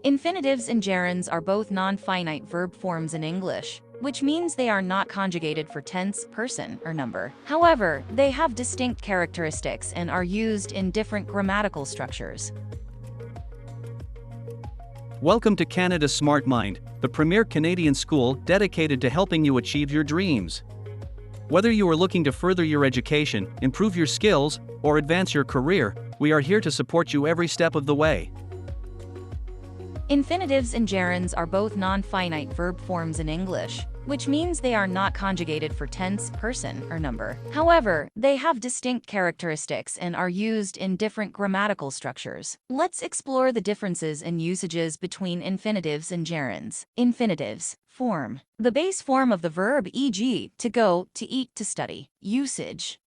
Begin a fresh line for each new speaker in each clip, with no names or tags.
Infinitives and gerunds are both non-finite verb forms in English, which means they are not conjugated for tense, person, or number. However, they have distinct characteristics and are used in different grammatical structures.
Welcome to Canada Smart Mind, the premier Canadian school dedicated to helping you achieve your dreams. Whether you are looking to further your education, improve your skills, or advance your career, we are here to support you every step of the way.
Infinitives and gerunds are both non-finite verb forms in English, which means they are not conjugated for tense, person, or number. However, they have distinct characteristics and are used in different grammatical structures. Let's explore the differences in usages between infinitives and gerunds. Infinitives. Form. The base form of the verb, e.g., to go, to eat, to study. Usage.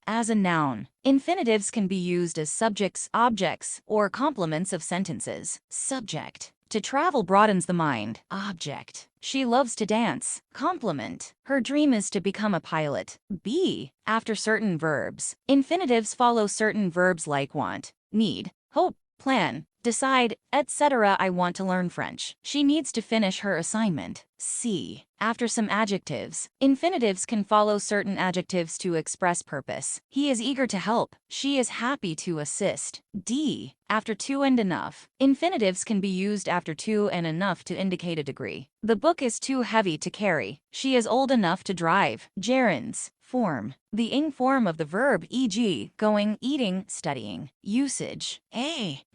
As a noun. Infinitives can be used as subjects, objects, or complements of sentences. Subject. To travel broadens the mind. Object. She loves to dance. Complement. Her dream is to become a pilot. Be. After certain verbs. Infinitives follow certain verbs like want, need, hope, plan, decide, etc. I want to learn French. She needs to finish her assignment. C. After some adjectives. Infinitives can follow certain adjectives to express purpose. He is eager to help. She is happy to assist. D. After to and enough. Infinitives can be used after to and enough to indicate a degree. The book is too heavy to carry. She is old enough to drive. Gerunds. Form. The ing form of the verb, e.g., going, eating, studying. Usage.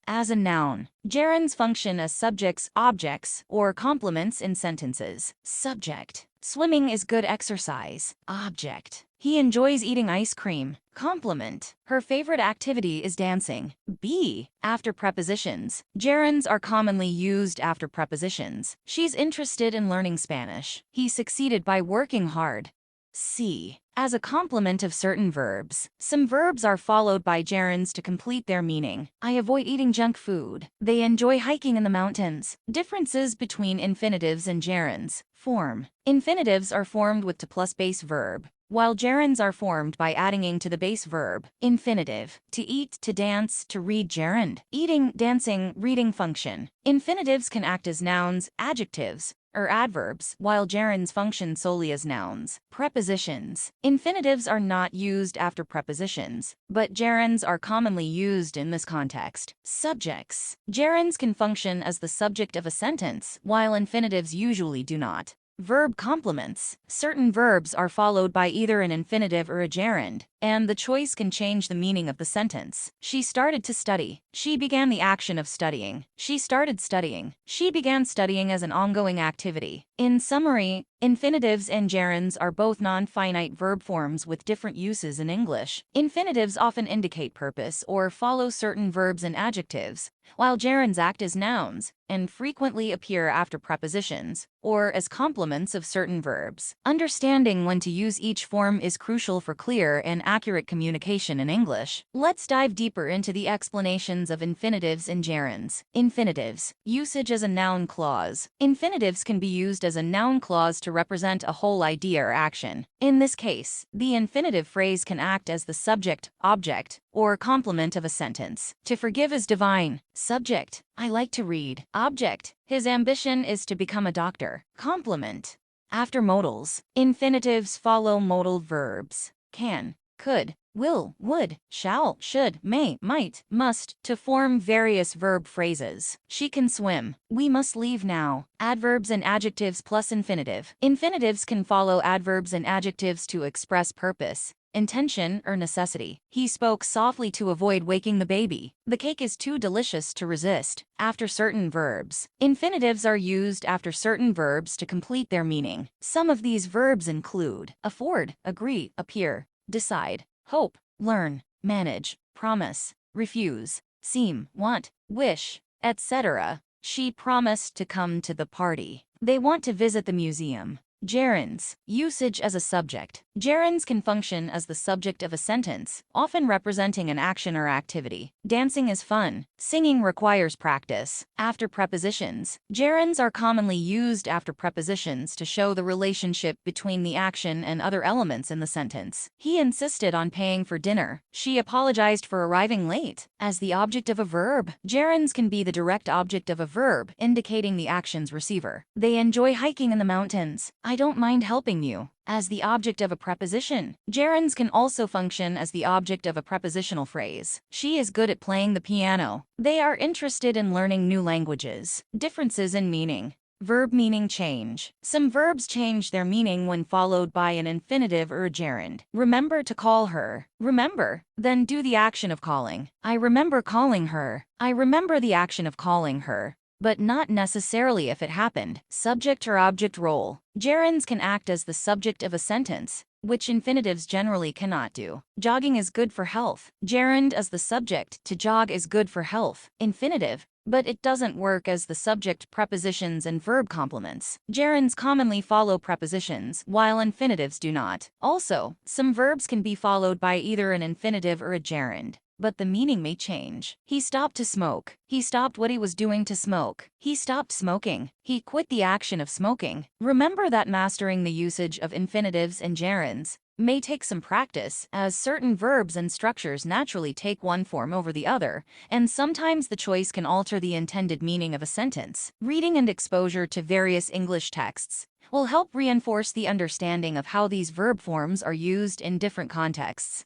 As a noun. Gerunds function as subjects, objects, or complements in sentences. Subject. Swimming is good exercise. Object. He enjoys eating ice cream. Complement. Her favorite activity is dancing. Be. After prepositions. Gerunds are commonly used after prepositions. She's interested in learning Spanish. He succeeded by working hard. C. As a complement of certain verbs. Some verbs are followed by gerunds to complete their meaning. I avoid eating junk food. They enjoy hiking in the mountains. Differences between infinitives and gerunds. Form. Infinitives are formed with to plus base verb, while gerunds are formed by adding ing to the base verb. Infinitive. To eat, to dance, to read. Gerund. Eating, dancing, reading function. Infinitives can act as nouns, adjectives, or adverbs, while gerunds function solely as nouns. Prepositions. Infinitives are not used after prepositions, but gerunds are commonly used in this context. Subjects. Gerunds can function as the subject of a sentence, while infinitives usually do not. Verb complements. Certain verbs are followed by either an infinitive or a gerund, and the choice can change the meaning of the sentence. She started to study. She began the action of studying. She started studying. She began studying as an ongoing activity. In summary, infinitives and gerunds are both non-finite verb forms with different uses in English. Infinitives often indicate purpose or follow certain verbs and adjectives, while gerunds act as nouns and frequently appear after prepositions or as complements of certain verbs. Understanding when to use each form is crucial for clear and accurate communication in English. Let's dive deeper into the explanations of infinitives and gerunds. Infinitives. Usage as a noun clause. Infinitives can be used as a noun clause to represent a whole idea or action. In this case, the infinitive phrase can act as the subject, object, or complement of a sentence. To forgive is divine. Subject. I like to read. Object. His ambition is to become a doctor. Complement. After modals. Infinitives follow modal verbs. Can, could, will, would, shall, should, may, might, must, to form various verb phrases. She can swim. We must leave now. Adverbs and adjectives plus infinitive. Infinitives can follow adverbs and adjectives to express purpose, intention, or necessity. He spoke softly to avoid waking the baby. The cake is too delicious to resist. After certain verbs. Infinitives are used after certain verbs to complete their meaning. Some of these verbs include afford, agree, appear, decide, hope, learn, manage, promise, refuse, seem, want, wish, etc. She promised to come to the party. They want to visit the museum. Gerunds. Usage as a subject. Gerunds can function as the subject of a sentence, often representing an action or activity. Dancing is fun. Singing requires practice. After prepositions. Gerunds are commonly used after prepositions to show the relationship between the action and other elements in the sentence. He insisted on paying for dinner. She apologized for arriving late. As the object of a verb. Gerunds can be the direct object of a verb, indicating the action's receiver. They enjoy hiking in the mountains. I don't mind helping you. As the object of a preposition. Gerunds can also function as the object of a prepositional phrase. She is good at playing the piano. They are interested in learning new languages. Differences in meaning. Verb meaning change. Some verbs change their meaning when followed by an infinitive or a gerund. Remember to call her. Remember, then do the action of calling. I remember calling her. I remember the action of calling her, but not necessarily if it happened. Subject or object role. Gerunds can act as the subject of a sentence, which infinitives generally cannot do. Jogging is good for health. Gerund as the subject. To jog is good for health. Infinitive, but it doesn't work as the subject. Prepositions and verb complements. Gerunds commonly follow prepositions, while infinitives do not. Also, some verbs can be followed by either an infinitive or a gerund, but the meaning may change. He stopped to smoke. He stopped what he was doing to smoke. He stopped smoking. He quit the action of smoking. Remember that mastering the usage of infinitives and gerunds may take some practice, as certain verbs and structures naturally take one form over the other, and sometimes the choice can alter the intended meaning of a sentence. Reading and exposure to various English texts will help reinforce the understanding of how these verb forms are used in different contexts.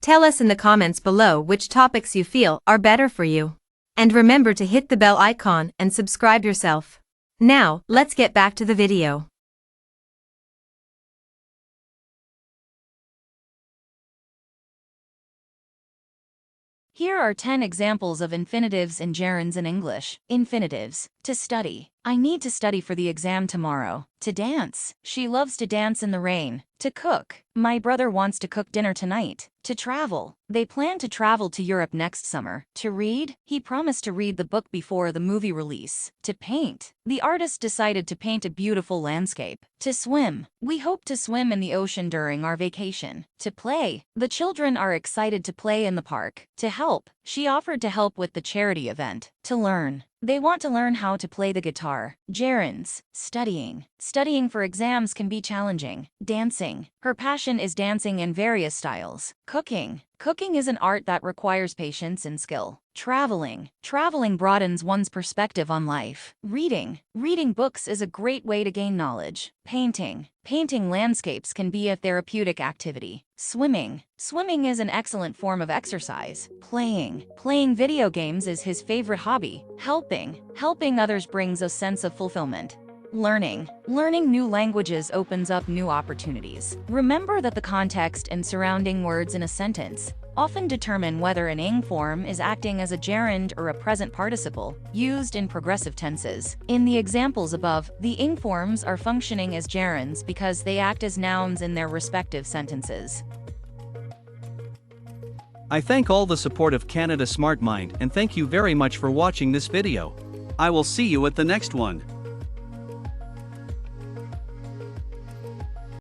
Tell us in the comments below which topics you feel are better for you. And remember to hit the bell icon and subscribe yourself. Now, let's get back to the video.
Here are 10 examples of infinitives and gerunds in English. Infinitives. To study. I need to study for the exam tomorrow. To dance. She loves to dance in the rain. To cook. My brother wants to cook dinner tonight. To travel. They plan to travel to Europe next summer. To read. He promised to read the book before the movie release. To paint. The artist decided to paint a beautiful landscape. To swim. We hope to swim in the ocean during our vacation. To play. The children are excited to play in the park. To help. She offered to help with the charity event. To learn. They want to learn how to play the guitar. Gerunds. Studying. Studying for exams can be challenging. Dancing. Her passion is dancing in various styles. Cooking. Cooking is an art that requires patience and skill. Traveling. Traveling broadens one's perspective on life. Reading. Reading books is a great way to gain knowledge. Painting. Painting landscapes can be a therapeutic activity. Swimming. Swimming is an excellent form of exercise. Playing. Playing video games is his favorite hobby. Helping. Helping others brings a sense of fulfillment. Learning. Learning new languages opens up new opportunities. Remember that the context and surrounding words in a sentence often determine whether an ing form is acting as a gerund or a present participle, used in progressive tenses. In the examples above, the ing forms are functioning as gerunds because they act as nouns in their respective sentences.
I thank all the support of Canada Smart Mind and thank you very much for watching this video. I will see you at the next one.